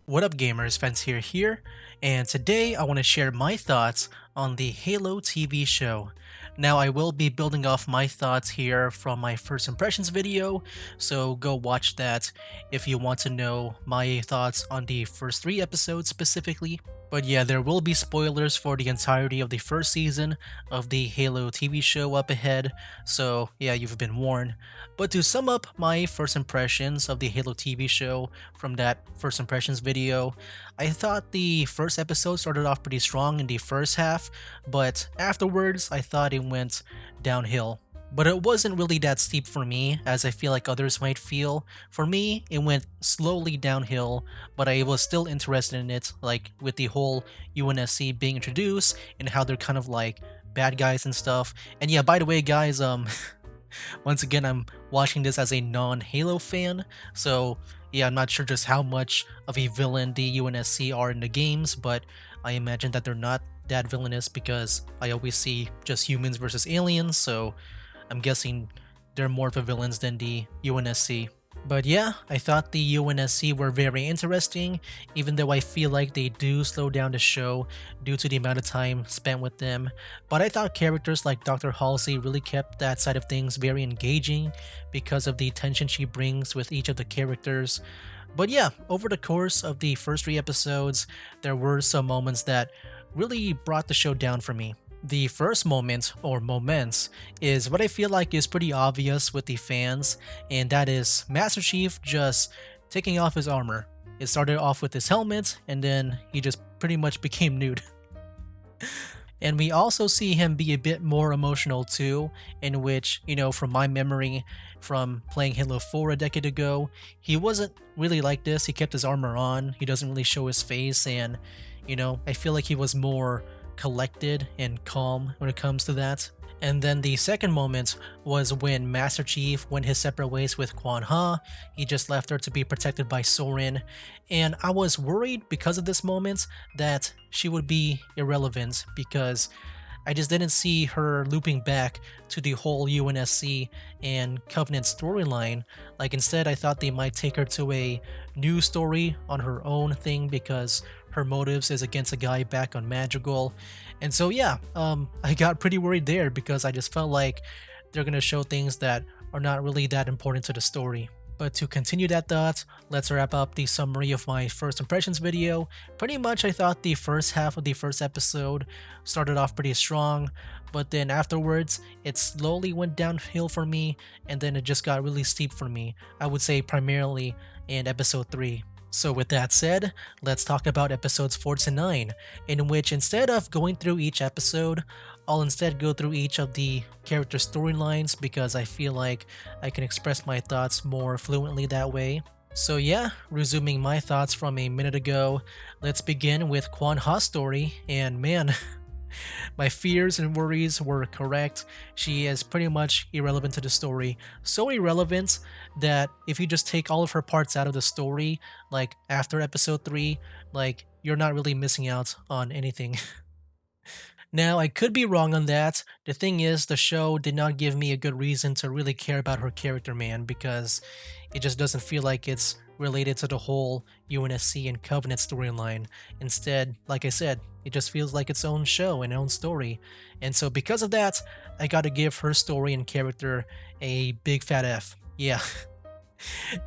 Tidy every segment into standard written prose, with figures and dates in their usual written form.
What up gamers, Fence here, and today I want to share my thoughts on the Halo TV show. Now I will be building off my thoughts here from my first impressions video, so go watch that if you want to know my thoughts on the first 3 episodes specifically. But yeah, there will be spoilers for the entirety of the first season of the Halo TV show up ahead, so yeah, you've been warned. But to sum up my first impressions of the Halo TV show from that first impressions video, I thought the first episode started off pretty strong in the first half, but afterwards I thought it went downhill. But it wasn't really that steep for me, as I feel like others might feel. For me, it went slowly downhill, but I was still interested in it, like with the whole UNSC being introduced and how they're kind of like bad guys and stuff. And yeah, by the way, guys, once again, I'm watching this as a non-Halo fan, so yeah, I'm not sure just how much of a villain the UNSC are in the games, but I imagine that they're not that villainous because I always see just humans versus aliens, so I'm guessing they're more of a villains than the UNSC. But yeah, I thought the UNSC were very interesting, even though I feel like they do slow down the show due to the amount of time spent with them. But I thought characters like Dr. Halsey really kept that side of things very engaging because of the tension she brings with each of the characters. But yeah, over the course of the first 3 episodes, there were some moments that really brought the show down for me. The first moment, or moments, is what I feel like is pretty obvious with the fans, and that is Master Chief just taking off his armor. It started off with his helmet, and then he just pretty much became nude. And we also see him be a bit more emotional too, in which, from my memory from playing Halo 4 a decade ago, he wasn't really like this. He kept his armor on, he doesn't really show his face, and, I feel like he was more collected and calm when it comes to that. And then the second moment was when Master Chief went his separate ways with Quan Ha. He just left her to be protected by Soren. And I was worried because of this moment that she would be irrelevant because I just didn't see her looping back to the whole UNSC and Covenant storyline. Like instead, I thought they might take her to a new story on her own thing because her motives is against a guy back on Madrigal. And so yeah, I got pretty worried there because I just felt like they're gonna show things that are not really that important to the story. But to continue that thought, let's wrap up the summary of my first impressions video. Pretty much I thought the first half of the first episode started off pretty strong, but then afterwards it slowly went downhill for me, and then it just got really steep for me. I would say primarily in episode 3. So with that said, let's talk about episodes 4 to 9, in which instead of going through each episode, I'll instead go through each of the character storylines because I feel like I can express my thoughts more fluently that way. So yeah, resuming my thoughts from a minute ago, let's begin with Quan Ha's story, and man, my fears and worries were correct. She is pretty much irrelevant to the story. So irrelevant that if you just take all of her parts out of the story, like after episode 3, like you're not really missing out on anything. Now, I could be wrong on that. The thing is, the show did not give me a good reason to really care about her character, man, because it just doesn't feel like it's related to the whole UNSC and Covenant storyline. Instead, like I said, it just feels like its own show and own story. And so because of that, I gotta give her story and character a big fat F. Yeah.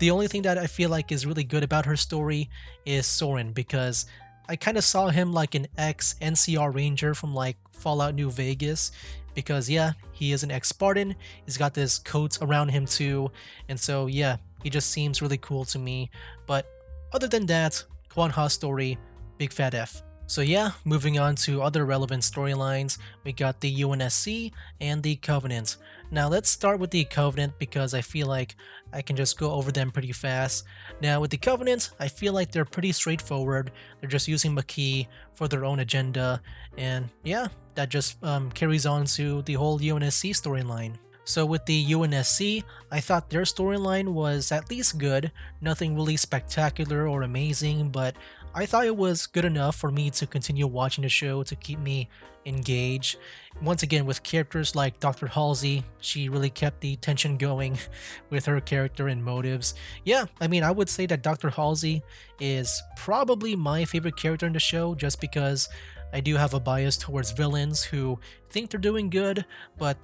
The only thing that I feel like is really good about her story is Soren, because I kind of saw him like an ex NCR Ranger from like Fallout New Vegas, because yeah, he is an ex Spartan, he's got this coat around him too, and so yeah, he just seems really cool to me. But other than that, Quan Ha's story, big fat F. So yeah, moving on to other relevant storylines, we got the UNSC and the Covenant. Now let's start with the Covenant because I feel like I can just go over them pretty fast. Now with the Covenant, I feel like they're pretty straightforward. They're just using Makee for their own agenda, and yeah, that just carries on to the whole UNSC storyline. So with the UNSC, I thought their storyline was at least good, nothing really spectacular or amazing, but I thought it was good enough for me to continue watching the show to keep me engaged. Once again, with characters like Dr. Halsey, she really kept the tension going with her character and motives. Yeah, I mean, I would say that Dr. Halsey is probably my favorite character in the show just because I do have a bias towards villains who think they're doing good, but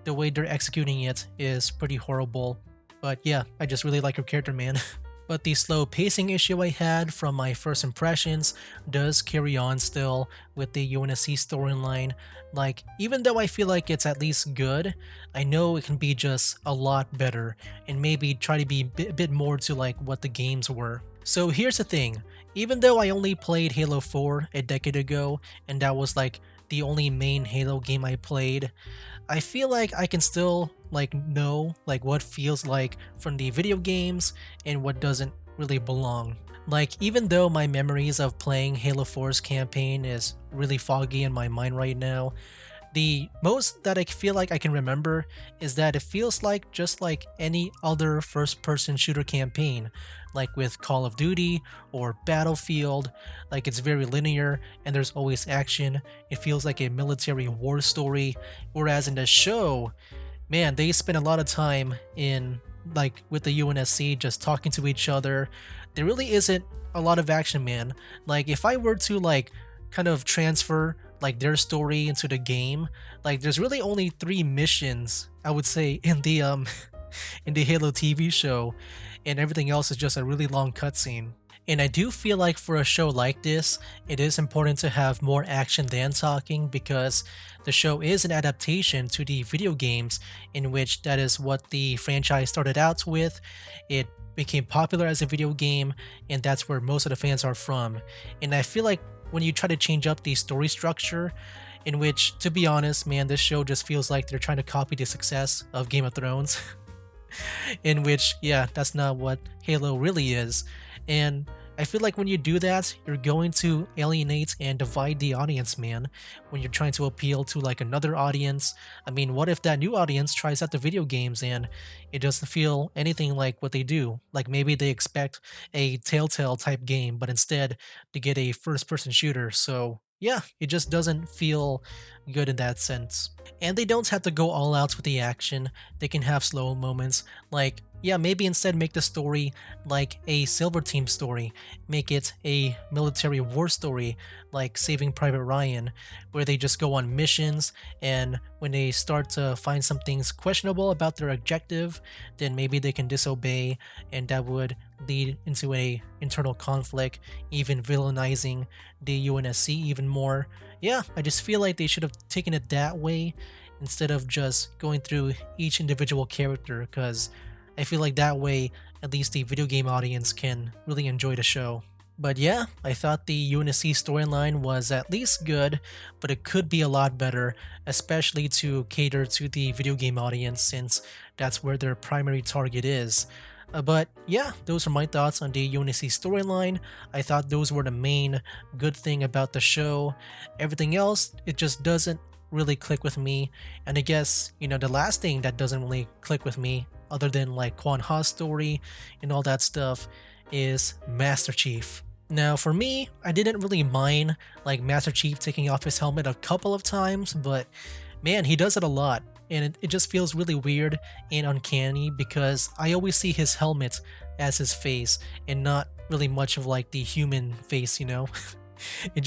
the way they're executing it is pretty horrible. But yeah, I just really like her character, man. But the slow pacing issue I had from my first impressions does carry on still with the UNSC storyline. Like, even though I feel like it's at least good, I know it can be just a lot better and maybe try to be a bit more to like what the games were. So here's the thing, even though I only played Halo 4 a decade ago and that was like the only main Halo game I played, I feel like I can still like know like what feels like from the video games and what doesn't really belong. Like, even though my memories of playing Halo 4's campaign is really foggy in my mind right now, the most that I feel like I can remember is that it feels like just like any other first person shooter campaign, like with Call of Duty or Battlefield. Like, it's very linear and there's always action. It feels like a military war story. Whereas in the show, man, they spend a lot of time in like with the UNSC just talking to each other. There really isn't a lot of action, man. Like, if I were to like kind of transfer like their story into the game, like there's really only 3 missions I would say in the in the Halo TV show, and everything else is just a really long cutscene. And I do feel like for a show like this, it is important to have more action than talking because the show is an adaptation to the video games, in which that is what the franchise started out with. It became popular as a video game, and that's where most of the fans are from. And I feel like when you try to change up the story structure, in which, to be honest, man, this show just feels like they're trying to copy the success of Game of Thrones. In which, yeah, that's not what Halo really is. And I feel like when you do that, you're going to alienate and divide the audience, man. When you're trying to appeal to like another audience, I mean, what if that new audience tries out the video games and it doesn't feel anything like what they do? Like, maybe they expect a Telltale type game, but instead they get a first person shooter. So yeah, it just doesn't feel good in that sense. And they don't have to go all out with the action. They can have slow moments. Like, yeah, maybe instead make the story like a Silver Team story. Make it a military war story like Saving Private Ryan, where they just go on missions, and when they start to find some things questionable about their objective, then maybe they can disobey, and that would lead into a internal conflict, even villainizing the UNSC even more. Yeah, I just feel like they should have taken it that way instead of just going through each individual character, because I feel like that way at least the video game audience can really enjoy the show. But yeah, I thought the UNSC storyline was at least good, but it could be a lot better, especially to cater to the video game audience since that's where their primary target is. But yeah, those are my thoughts on the UNSC storyline. I thought those were the main good thing about the show. Everything else, it just doesn't really click with me. And I guess, the last thing that doesn't really click with me, other than like Quan Ha's story and all that stuff, is Master Chief. Now, for me, I didn't really mind like Master Chief taking off his helmet a couple of times, but man, he does it a lot. And it just feels really weird and uncanny because I always see his helmet as his face and not really much of like the human face. It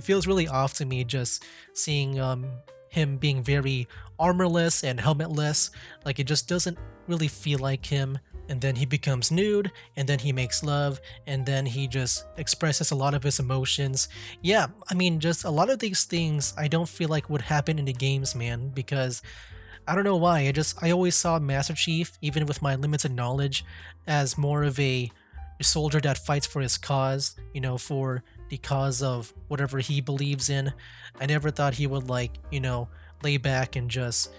feels really off to me just seeing him being very armorless and helmetless. Like, it just doesn't really feel like him. And then he becomes nude, and then he makes love, and then he just expresses a lot of his emotions. Yeah, I mean, just a lot of these things I don't feel like would happen in the games, man, because I don't know why. I always saw Master Chief, even with my limited knowledge, as more of a soldier that fights for his cause, for the cause of whatever he believes in. I never thought he would lay back and just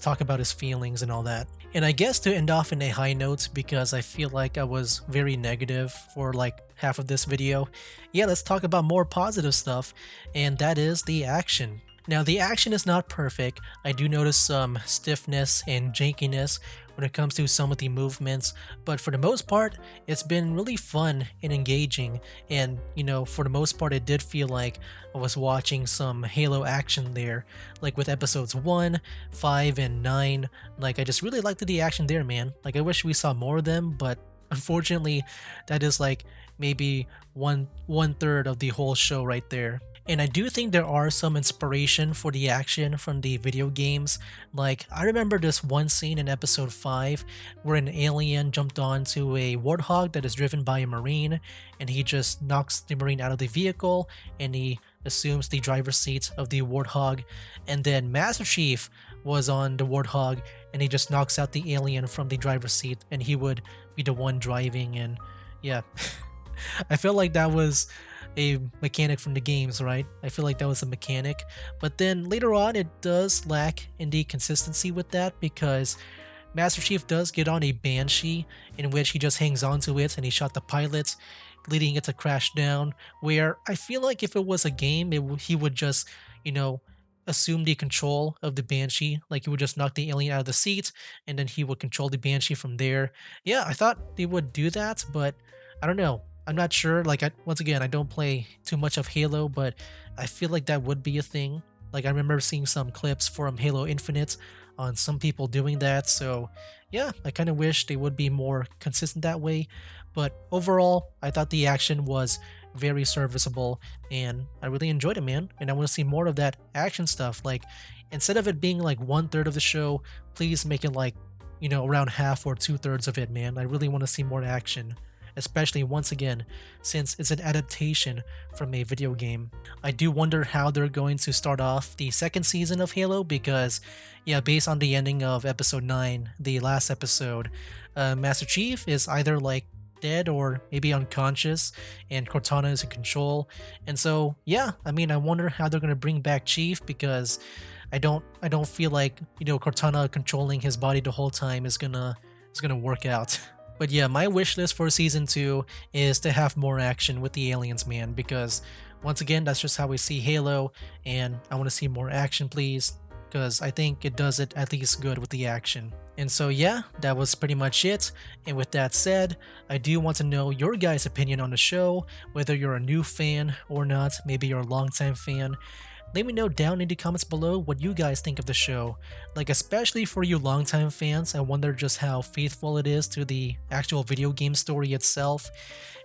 talk about his feelings and all that. And I guess to end off in a high note, because I feel like I was very negative for like half of this video, yeah, let's talk about more positive stuff, and that is the action. Now, the action is not perfect. I do notice some stiffness and jankiness when it comes to some of the movements, but for the most part, it's been really fun and engaging. And, for the most part, it did feel like I was watching some Halo action there, like with episodes 1, 5, and 9. Like, I just really liked the action there, man. Like, I wish we saw more of them, but unfortunately, that is like maybe one third of the whole show right there. And I do think there are some inspiration for the action from the video games. Like, I remember this one scene in episode 5 where an alien jumped onto a warthog that is driven by a marine, and he just knocks the marine out of the vehicle and he assumes the driver's seat of the warthog. And then Master Chief was on the warthog and he just knocks out the alien from the driver's seat and he would be the one driving. And yeah, I feel like that was a mechanic from the games, right? I feel like that was a mechanic. But then later on, it does lack in the consistency with that because Master Chief does get on a Banshee in which he just hangs onto it and he shot the pilot, leading it to crash down. Where I feel like if it was a game, he would just, you know, assume the control of the Banshee. Like he would just knock the alien out of the seat and then he would control the Banshee from there. Yeah, I thought they would do that, but I don't know. I'm not sure. Like, once again, I don't play too much of Halo, but I feel like that would be a thing. Like, I remember seeing some clips from Halo Infinite on some people doing that. So, yeah, I kind of wish they would be more consistent that way. But overall, I thought the action was very serviceable and I really enjoyed it, man. And I want to see more of that action stuff. Like, instead of it being like one third of the show, please make it like, around half or two thirds of it, man. I really want to see more action, especially once again, since it's an adaptation from a video game. I do wonder how they're going to start off the second season of Halo because, yeah, based on the ending of episode 9, the last episode, Master Chief is either like dead or maybe unconscious and Cortana is in control. And so, yeah, I mean, I wonder how they're going to bring back Chief because I don't feel like, Cortana controlling his body the whole time is gonna work out. But yeah, my wish list for season 2 is to have more action with the aliens, man, because once again, that's just how we see Halo, and I want to see more action, please, because I think it does it at least good with the action. And so yeah, that was pretty much it. And with that said, I do want to know your guys' opinion on the show, whether you're a new fan or not, maybe you're a longtime fan. Let me know down in the comments below what you guys think of the show. Like, especially for you longtime fans, I wonder just how faithful it is to the actual video game story itself.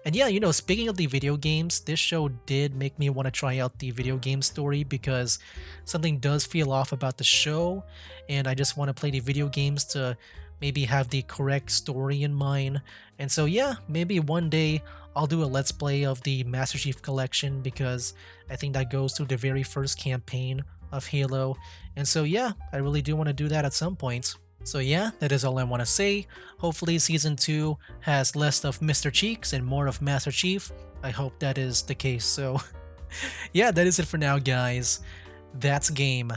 And yeah, speaking of the video games, this show did make me want to try out the video game story because something does feel off about the show, and I just want to play the video games to maybe have the correct story in mind. And so yeah, maybe one day I'll do a let's play of the Master Chief Collection because I think that goes to the very first campaign of Halo. And so yeah, I really do want to do that at some point. So yeah, that is all I want to say. Hopefully season 2 has less of Mr. Cheeks and more of Master Chief. I hope that is the case. So yeah, that is it for now, guys. That's game.